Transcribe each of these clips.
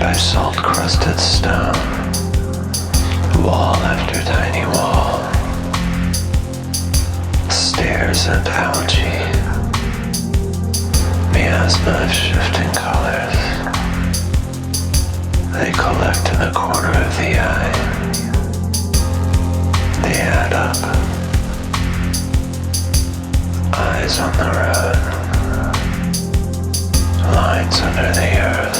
by salt-crusted stone, wall after tiny wall, stairs and algae, miasma of shifting colors. They collect in the corner of the eye. They add up. Eyes on the road, lines under the earth,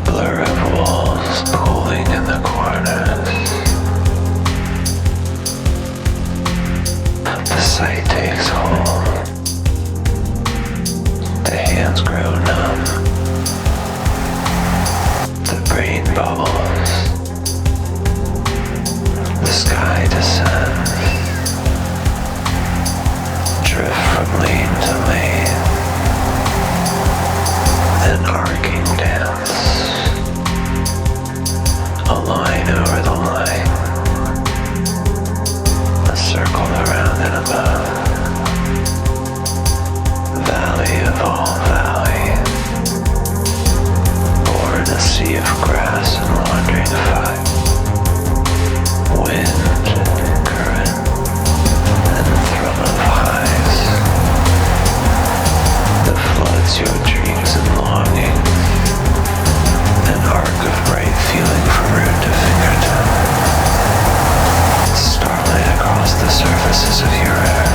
blur of walls pooling in the corners. The sight takes hold. The hands grow numb. The brain bubbles. The sky descends. Drift from lane to lane. An arcing dance. A line over the line. A circle around and above. Valley of all valleys. Born a sea of grass and wandering fire. Wind, current, and thrum of highs. That floods your dreams and longing. An arc of bright feeling from root to fingertip. Starlight across the surfaces of your earth.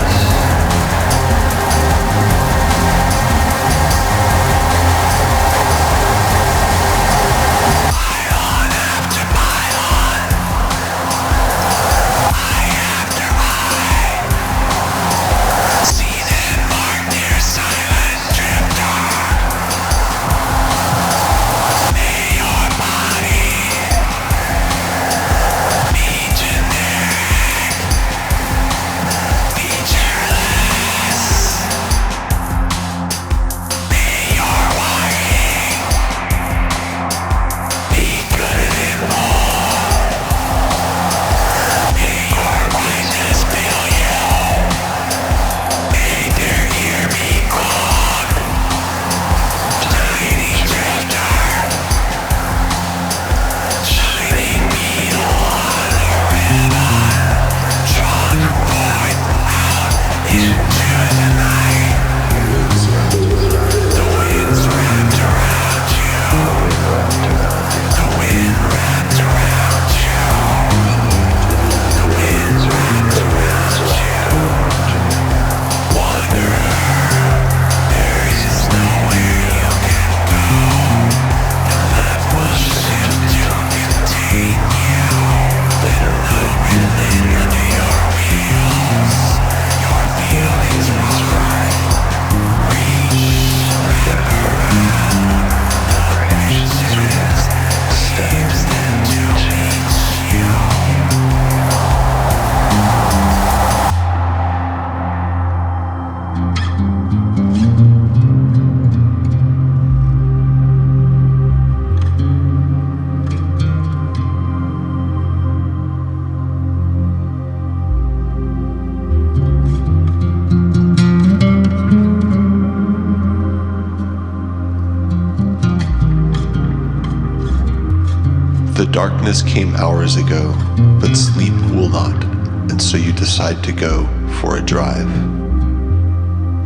Darkness came hours ago, but sleep will not, and so you decide to go for a drive.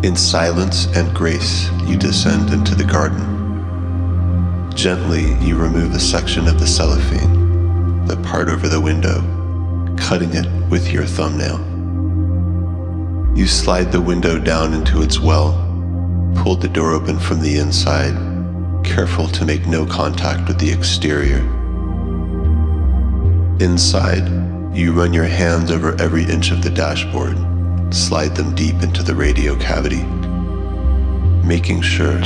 In silence and grace, you descend into the garden. Gently, you remove a section of the cellophane, the part over the window, cutting it with your thumbnail. You slide the window down into its well, pull the door open from the inside, careful to make no contact with the exterior. Inside, you run your hands over every inch of the dashboard, slide them deep into the radio cavity, making sure.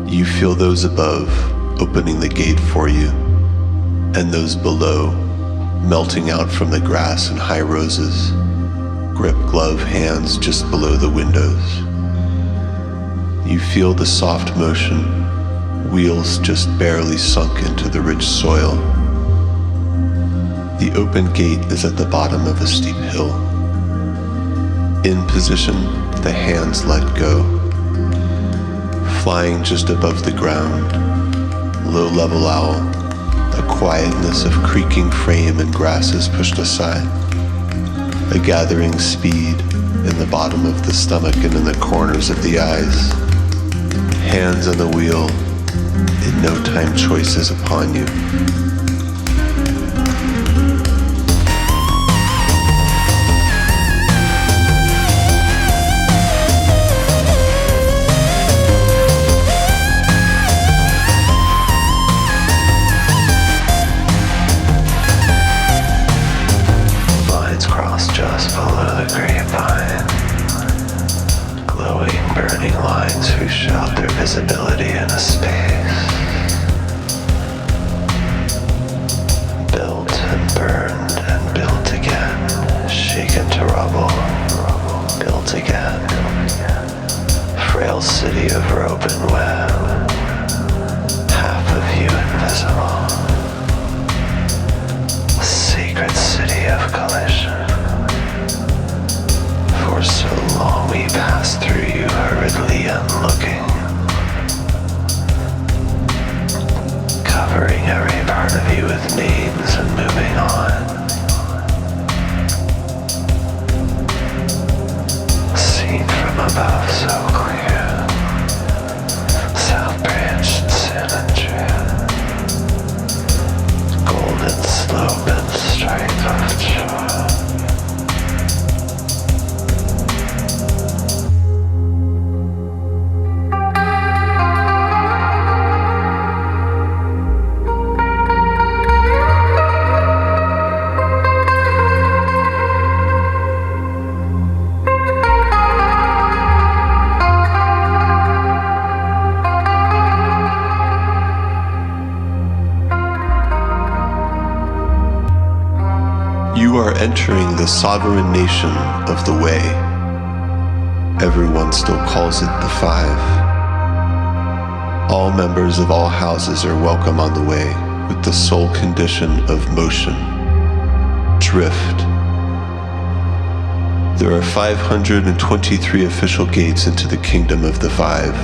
You feel those above opening the gate for you, and those below melting out from the grass and high roses, grip glove hands just below the windows. You feel the soft motion, wheels just barely sunk into the rich soil. The open gate is at the bottom of a steep hill. In position, the hands let go. flying just above the ground. Low-level owl, a quietness of creaking frame and grasses pushed aside. A gathering speed in the bottom of the stomach and in the corners of the eyes. Hands on the wheel, in no time choices upon you. Just below the grapevine, glowing, burning lines who shout their visibility in a space. Built and burned and built again, shaken to rubble, built again. Frail city of rope and web, half of you invisible. Sacred city of collision. For so long we passed through you hurriedly unlooking, covering every part of you with names and moving on. Seen from above so clear, South Branch and San Andreas, golden slope and stripe of joy. You are entering the sovereign nation of the Way. Everyone still calls it the Five. All members of all houses are welcome on the Way, with the sole condition of motion. Drift. There are 523 official gates into the kingdom of the Five.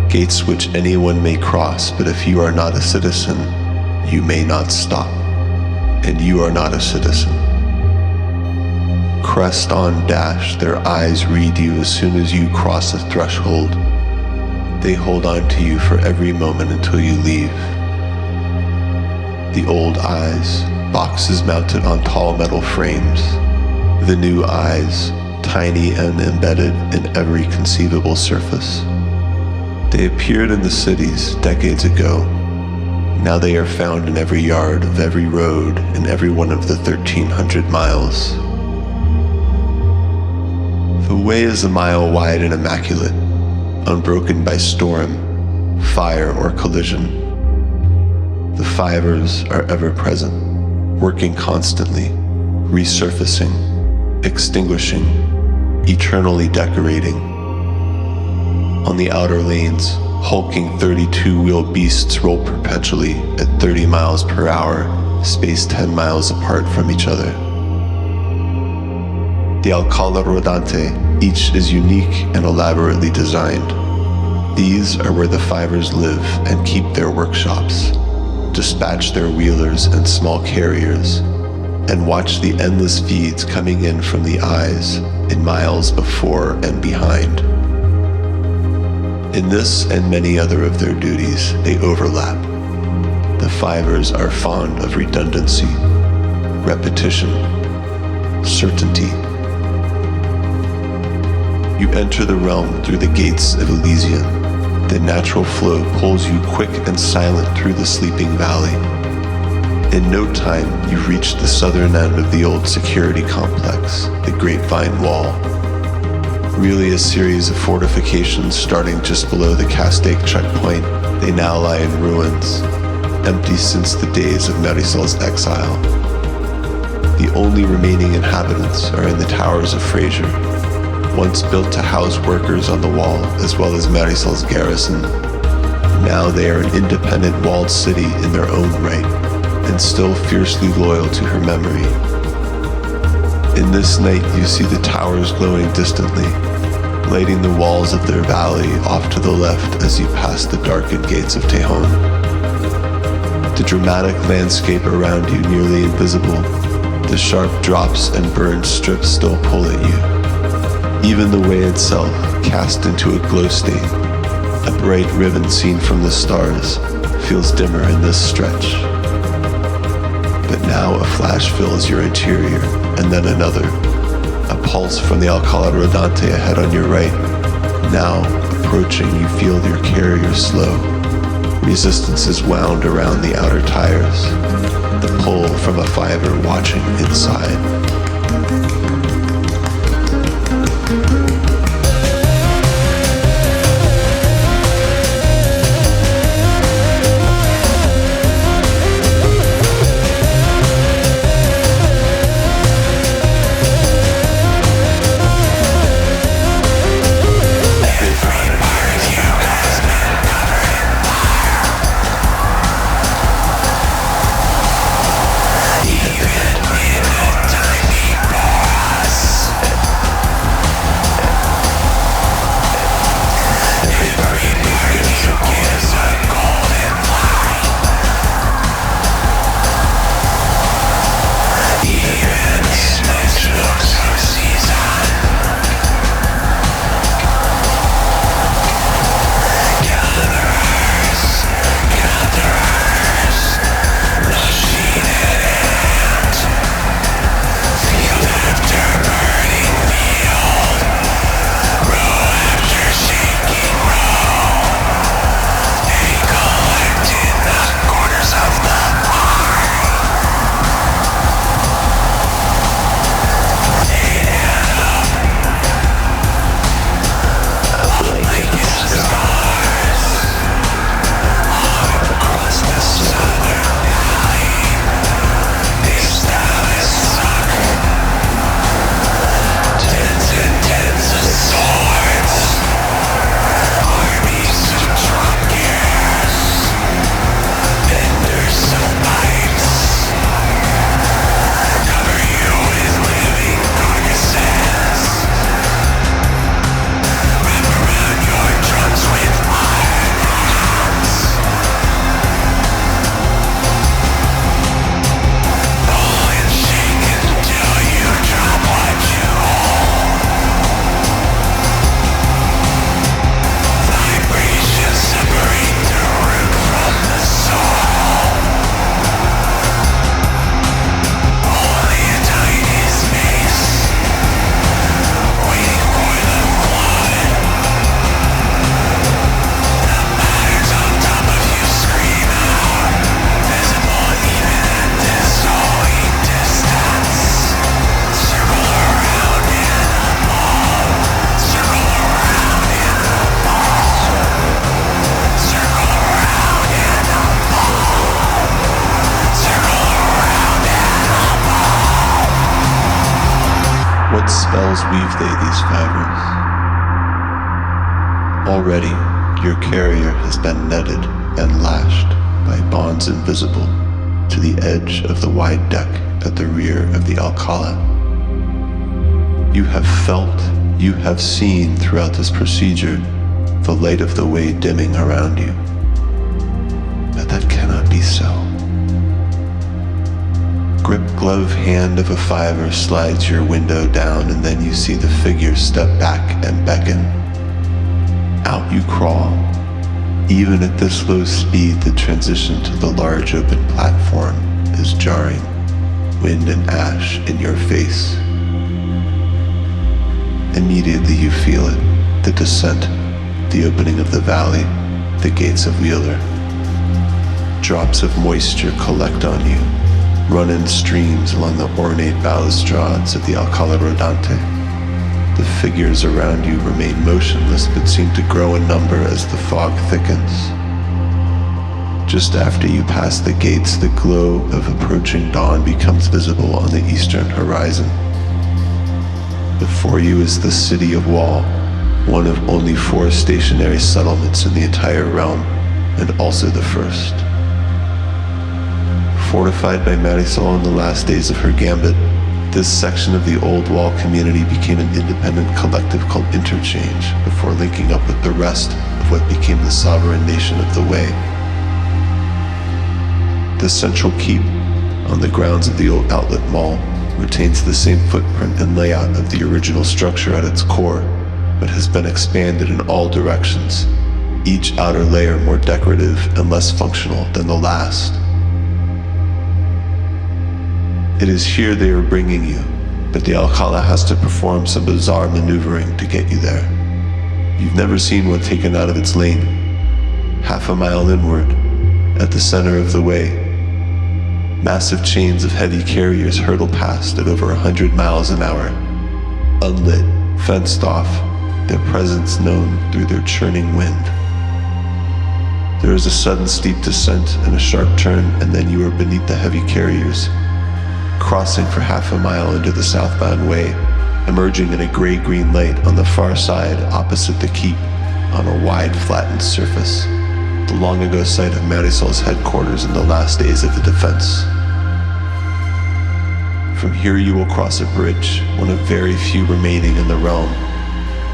Gates which anyone may cross, but if you are not a citizen, you may not stop. And you are not a citizen. Crest on dash, their eyes read you as soon as you cross a threshold. They hold on to you for every moment until you leave. The old eyes, boxes mounted on tall metal frames. The new eyes, tiny and embedded in every conceivable surface. They appeared in the cities decades ago. Now they are found in every yard of every road in every one of the 1,300 miles. The Way is a mile wide and immaculate, unbroken by storm, fire, or collision. The Fivers are ever present, working constantly, resurfacing, extinguishing, eternally decorating. On the outer lanes, hulking 32-wheel beasts roll perpetually at 30 miles per hour, spaced 10 miles apart from each other. The Alcala Rodante, each is unique and elaborately designed. These are where the Fivers live and keep their workshops, dispatch their wheelers and small carriers, and watch the endless feeds coming in from the eyes in miles before and behind. In this and many other of their duties, they overlap. The Fivers are fond of redundancy, repetition, certainty. You enter the realm through the gates of Elysium. The natural flow pulls you quick and silent through the sleeping valley. In no time, you've reached the southern end of the old security complex, the Grapevine Wall. Really a series of fortifications starting just below the Castaic checkpoint, they now lie in ruins, empty since the days of Marisol's exile. The only remaining inhabitants are in the towers of Fraser, once built to house workers on the wall as well as Marisol's garrison. Now they are an independent walled city in their own right, and still fiercely loyal to her memory. In this night you see the towers glowing distantly, percolating the walls of their valley off to the left as you pass the darkened gates of Tejon. The dramatic landscape around you nearly invisible, the sharp drops and burned strips still pull at you. Even the way itself, cast into a glow state, a bright ribbon seen from the stars, feels dimmer in this stretch. But now a flash fills your interior, and then another. A pulse from the Alcalá Rodante ahead on your right. Now, approaching, you feel your carrier slow. Resistance is wound around the outer tires. The pull from a fiver watching inside. What spells weave they, these fibers? Already, your carrier has been netted and lashed by bonds invisible to the edge of the wide deck at the rear of the Alcalá. You have felt, you have seen throughout this procedure the light of the way dimming around you. But that cannot be so. Grip glove hand of a fiver slides your window down, and then you see the figure step back and beckon. Out you crawl. Even at this low speed, the transition to the large open platform is jarring, wind and ash in your face. Immediately you feel it, the descent, the opening of the valley, the gates of Wheeler. Drops of moisture collect on you, run in streams along the ornate balustrades of the Alcalá Rodante. The figures around you remain motionless but seem to grow in number as the fog thickens. Just after you pass the gates, the glow of approaching dawn becomes visible on the eastern horizon. Before you is the city of Wall, one of only 4 stationary settlements in the entire realm, and also the first. Fortified by Marisol in the last days of her gambit, This section of the old wall community became an independent collective called Interchange before linking up with the rest of what became the sovereign nation of the Way. The central keep on the grounds of the old outlet mall retains the same footprint and layout of the original structure at its core, but has been expanded in all directions, each outer layer more decorative and less functional than the last. It is here they are bringing you, but the Alcala has to perform some bizarre maneuvering to get you there. You've never seen one taken out of its lane. Half a mile inward, at the center of the Way, massive chains of heavy carriers hurtle past at over 100 miles an hour, unlit, fenced off, their presence known through their churning wind. There is a sudden steep descent and a sharp turn, and then you are beneath the heavy carriers, crossing for half a mile into the southbound Way, emerging in a gray-green light on the far side opposite the keep on a wide, flattened surface, the long-ago site of Marisol's headquarters in the last days of the defense. From here you will cross a bridge, one of very few remaining in the realm,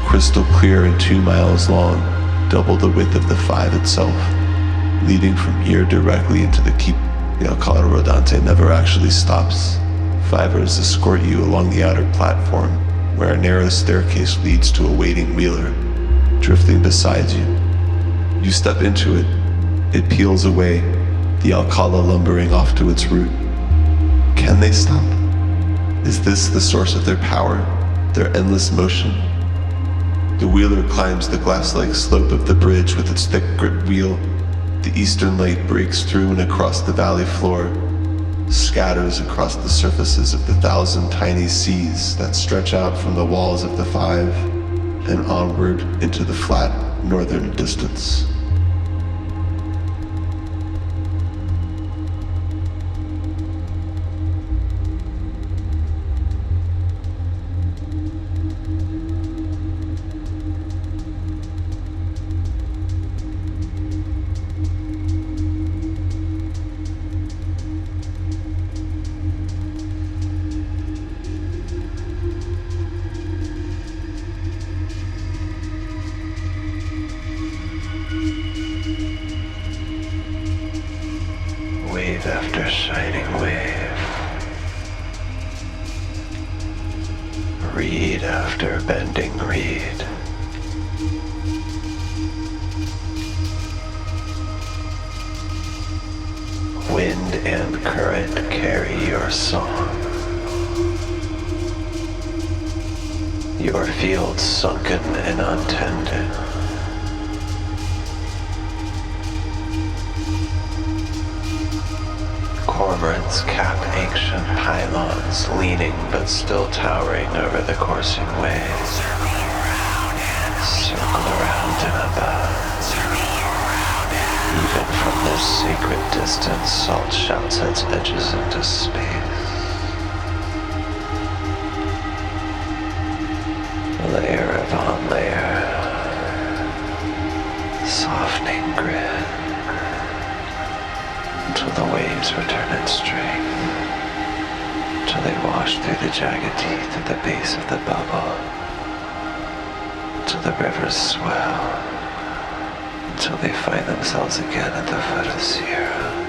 crystal clear and 2 miles long, double the width of the 5 itself, leading from here directly into the keep. The Alcala Rodante never actually stops. Fivers escort you along the outer platform, where a narrow staircase leads to a waiting wheeler, drifting beside you. You step into it. It peels away, the Alcala lumbering off to its route. Can they stop? Is this the source of their power, their endless motion? The wheeler climbs the glass-like slope of the bridge with its thick grip wheel. The eastern light breaks through and across the valley floor, scatters across the surfaces of the 1,000 tiny seas that stretch out from the walls of the 5 and onward into the flat northern distance. Wave after shining wave, reed after bending reed, wind and current carry your song. Your fields sunken and untended, cormorants cap ancient pylons, leaning but still towering over the coursing waves. Circle around and above. Even from this sacred distance, salt shouts its edges into space. Layer upon layer, softening grid, until the waves return in strength, till they wash through the jagged teeth at the base of the bubble, till the rivers swell, until they find themselves again at the foot of Sierra.